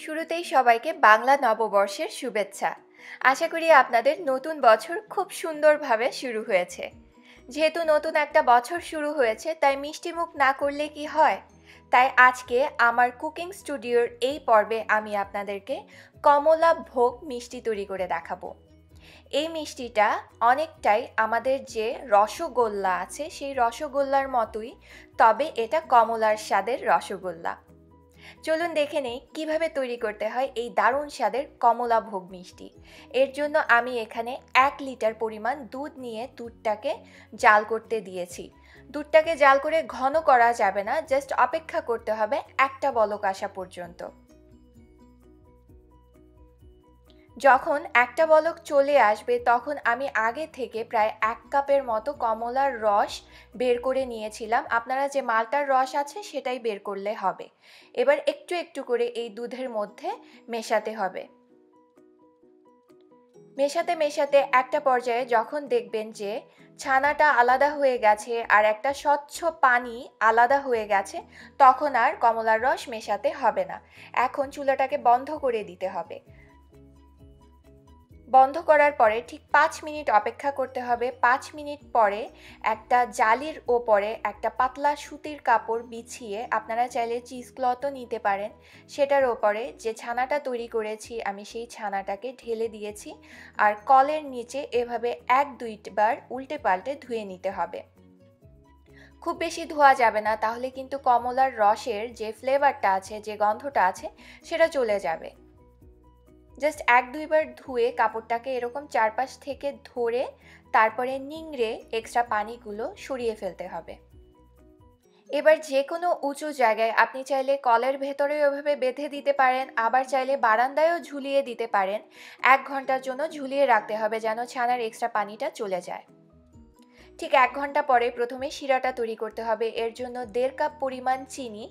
শুরুতেই সবাইকে বাংলা নববর্ষের শুভেচ্ছা। আশা করি আপনাদের নতুন বছর খুব সুন্দরভাবে শুরু হয়েছে। যেহেতু নতুন একটা বছর শুরু হয়েছে তাই মিষ্টিমুখ না করলে কি হয়? তাই আজকে আমার কুকিং স্টুডিওর এই পর্বে আমি আপনাদেরকে কমলা ভোগ মিষ্টি তৈরি করে দেখাবো। এই মিষ্টিটা অনেকটাই আমাদের যে রসগোল্লা আছে সেই রসগোল্লার মতোই, তবে এটা কমলার স্বাদের রসগোল্লা। চলুন দেখে নেই কিভাবে তৈরি করতে হয় এই দারুণ স্বাদের কমলা ভোগ মিষ্টি। এর জন্য আমি এখানে 1 লিটার পরিমাণ দুধ নিয়ে দুধটাকে জাল করতে দিয়েছি। দুধটাকে জাল করে ঘন করা যাবে না, জাস্ট অপেক্ষা করতে হবে একটা বলক আসা পর্যন্ত। যখন একটা বলক চলে আসবে তখন আমি আগে থেকে প্রায় 1 কাপের মতো কমলার রস বের করে নিয়েছিলাম। আপনারা যে মালটার রস আছে সেটাই বের করলে হবে। এবার একটু একটু করে এই দুধের মধ্যে মেশাতে হবে। মেশাতে মেশাতে একটা পর্যায়ে যখন দেখবেন যে ছানাটা আলাদা হয়ে গেছে আর একটা স্বচ্ছ পানি আলাদা হয়ে গেছে, তখন আর কমলার রস মেশাতে হবে না। এখন চুলাটাকে বন্ধ করে দিতে হবে। বন্ধ করার পরে ঠিক 5 মিনিট অপেক্ষা করতে হবে। 5 মিনিট পরে একটা জালির ওপরে একটা পাতলা সুতির কাপড় বিছিয়ে, আপনারা চাইলে চিজ ক্লথও নিতে পারেন, সেটার ওপরে যে ছানাটা তৈরি করেছি আমি সেই ছানাটাকে ঢেলে দিয়েছি। আর কলের নিচে এভাবে 1-2বার উল্টে পাল্টে ধুয়ে নিতে হবে। খুব বেশি ধোয়া যাবে না, তাহলে কিন্তু কমলার রসের যে ফ্লেভারটা আছে, যে গন্ধটা আছে, সেটা চলে যাবে। জাস্ট 1-2বার ধুয়ে কাপড়টাকে এরকম চারপাশ থেকে ধরে তারপরে নিংড়ে এক্সট্রা পানিগুলো সরিয়ে ফেলতে হবে। এবার যে কোনো উঁচু জায়গায় আপনি চাইলে কলের ভেতরেও এভাবে বেঁধে দিতে পারেন, আবার চাইলে বারান্দায়ও ঝুলিয়ে দিতে পারেন। 1 ঘন্টার জন্য ঝুলিয়ে রাখতে হবে যেন ছানার এক্সট্রা পানিটা চলে যায়। ঠিক 1 ঘন্টা পরে প্রথমে শিরাটা তৈরি করতে হবে। এর জন্য 1.5 কাপ পরিমাণ চিনি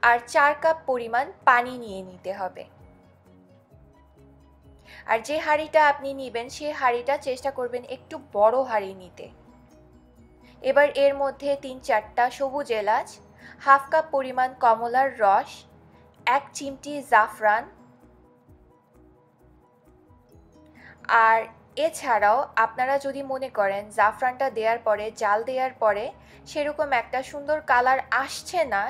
আর 4 কাপ পরিমাণ পানি নিয়ে নিতে হবে। আর যে হাঁড়িটা আপনি নেবেন সেই হাঁড়িটা চেষ্টা করবেন একটু বড় হাঁড়ি নিতে। এবার এর মধ্যে 3-4টা সবুজ এলাচ, 1/2 কাপ পরিমাণ কমলার রস, 1 চিমটি জাফরান, আর এছাড়াও আপনারা যদি মনে করেন জাফরানটা দেওয়ার পরে, জাল দেওয়ার পরে সেরকম একটা সুন্দর কালার আসছে না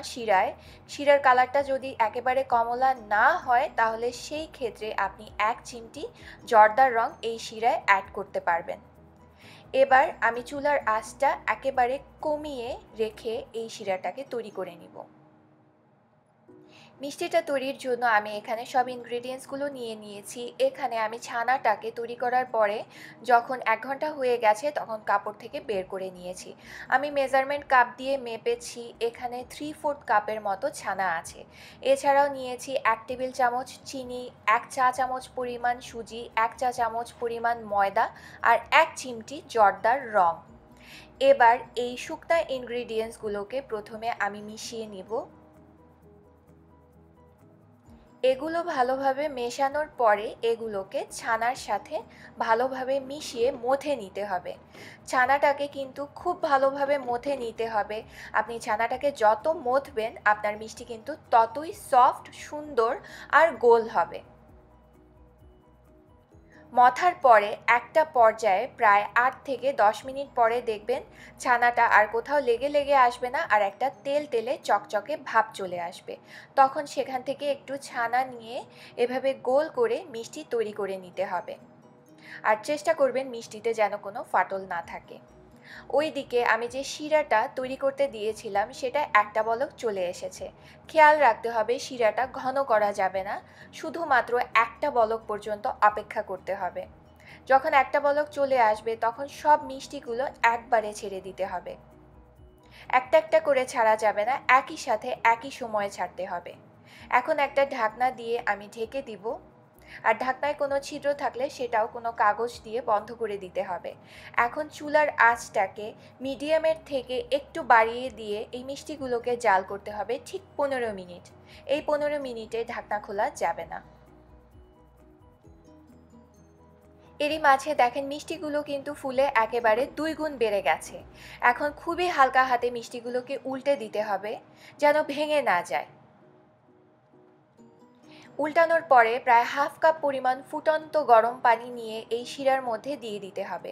শিরার কালারটা যদি একেবারে কমলা না হয়, তাহলে সেই ক্ষেত্রে আপনি 1 চিমটি জর্দার রং এই শিরায় অ্যাড করতে পারবেন। এবার আমি চুলার আঁচটা একেবারে কমিয়ে রেখে এই শিরাটাকে তৈরি করে নিব। মিষ্টিটা তৈরির জন্য আমি এখানে সব ইনগ্রেডিয়েন্টসগুলো নিয়ে নিয়েছি। এখানে আমি ছানাটাকে তৈরি করার পরে যখন 1 ঘন্টা হয়ে গেছে তখন কাপড় থেকে বের করে নিয়েছি। আমি মেজারমেন্ট কাপ দিয়ে মেপেছি, এখানে 3/4 কাপের মতো ছানা আছে। এছাড়াও নিয়েছি 1 টেবিল চামচ চিনি, 1 চা চামচ পরিমাণ সুজি, 1 চা চামচ পরিমাণ ময়দা আর 1 চিমটি জর্দার রং। এবার এই শুকনা ইনগ্রেডিয়েন্টসগুলোকে প্রথমে আমি মিশিয়ে নিব। এগুলো ভালোভাবে মেশানোর পরে এগুলোকে ছানার সাথে ভালোভাবে মিশিয়ে মথে নিতে হবে। ছানাটাকে কিন্তু খুব ভালোভাবে মথে নিতে হবে। আপনি ছানাটাকে যত মথবেন আপনার মিষ্টি কিন্তু ততই সফট, সুন্দর আর গোল হবে। মথার পরে একটা পর্যায়ে প্রায় 8 থেকে 10 মিনিট পরে দেখবেন ছানাটা আর কোথাও লেগে লেগে আসবে না, আর একটা তেলে চকচকে ভাব চলে আসবে। তখন সেখান থেকে একটু ছানা নিয়ে এভাবে গোল করে মিষ্টি তৈরি করে নিতে হবে। আর চেষ্টা করবেন মিষ্টিতে যেন কোনো ফাটল না থাকে। ওইদিকে আমি যে শিরাটা তৈরি করতে দিয়েছিলাম সেটা একটা বলক চলে এসেছে। খেয়াল রাখতে হবে শিরাটা ঘন করা যাবে না, শুধুমাত্র একটা বলক পর্যন্ত অপেক্ষা করতে হবে। যখন একটা বলক চলে আসবে তখন সব মিষ্টিগুলো একবারে ছেড়ে দিতে হবে। একটা একটা করে ছাড়া যাবে না, একই সাথে একই সময়ে ছাড়তে হবে। এখন একটা ঢাকনা দিয়ে আমি ঢেকে দিব, আর ঢাকনায় কোনো ছিদ্র থাকলে সেটাও কোনো কাগজ দিয়ে বন্ধ করে দিতে হবে। এখন চুলার আঁচটাকে মিডিয়ামের থেকে একটু বাড়িয়ে দিয়ে এই মিষ্টিগুলোকে জাল করতে হবে ঠিক 15 মিনিট। এই 15 মিনিটে ঢাকনা খোলা যাবে না। এরই মাঝে দেখেন মিষ্টিগুলো কিন্তু ফুলে একেবারে 2 গুণ বেড়ে গেছে। এখন খুবই হালকা হাতে মিষ্টিগুলোকে উল্টে দিতে হবে যেন ভেঙে না যায়। উল্টানোর পরে প্রায় হাফ কাপ পরিমাণ ফুটন্ত গরম পানি নিয়ে এই শিরার মধ্যে দিয়ে দিতে হবে।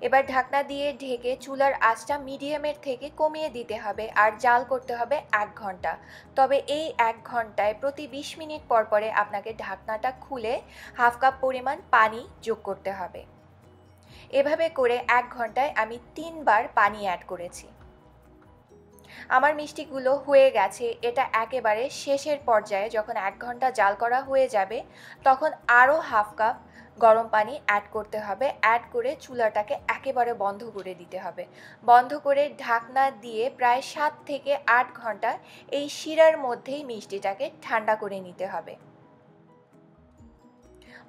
এবার ঢাকনা দিয়ে ঢেকে চুলার আঁচটা মিডিয়ামের থেকে কমিয়ে দিতে হবে আর জাল করতে হবে 1 ঘন্টা। তবে এই 1 ঘন্টায় প্রতি 20 মিনিট পর পরে আপনাকে ঢাকনাটা খুলে হাফ কাপ পরিমাণ পানি যোগ করতে হবে। এভাবে করে 1 ঘন্টায় আমি 3 বার পানি অ্যাড করেছি। আমার মিষ্টিগুলো হয়ে গেছে। এটা একেবারে শেষের পর্যায়ে যখন 1 ঘন্টা জাল করা হয়ে যাবে তখন আরও হাফ কাপ গরম পানি অ্যাড করতে হবে। অ্যাড করে চুলাটাকে একেবারে বন্ধ করে দিতে হবে। বন্ধ করে ঢাকনা দিয়ে প্রায় 7 থেকে 8 ঘন্টা এই শিরার মধ্যেই মিষ্টিটাকে ঠান্ডা করে নিতে হবে।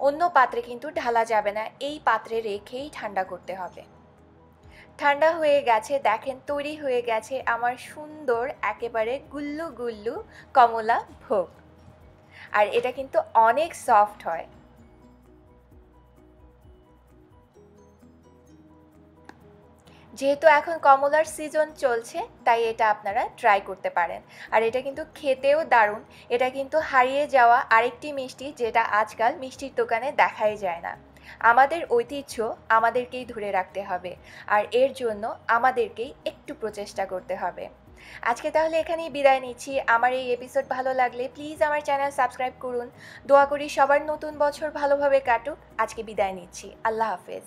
অন্য পাত্রে কিন্তু ঢালা যাবে না, এই পাত্রে রেখেই ঠান্ডা করতে হবে। ঠান্ডা হয়ে গেছে, দেখেন তৈরি হয়ে গেছে আমার সুন্দর একেবারে গুল্লু গুল্লু কমলা ভোগ। আর এটা কিন্তু অনেক সফট হয়। যেহেতু এখন কমলার সিজন চলছে তাই এটা আপনারা ট্রাই করতে পারেন। আর এটা কিন্তু খেতেও দারুণ। এটা কিন্তু হারিয়ে যাওয়া আরেকটি মিষ্টি যেটা আজকাল মিষ্টির দোকানে দেখাই যায় না। আমাদের ঐতিহ্য আমাদেরকেই ধরে রাখতে হবে, আর এর জন্য আমাদেরকেই একটু প্রচেষ্টা করতে হবে। আজকে তাহলে এখানেই বিদায় নিচ্ছি। আমার এই এপিসোড ভালো লাগলে প্লিজ আমার চ্যানেল সাবস্ক্রাইব করুন। দোয়া করি সবার নতুন বছর ভালোভাবে কাটুক। আজকে বিদায় নিচ্ছি। আল্লাহ হাফেজ।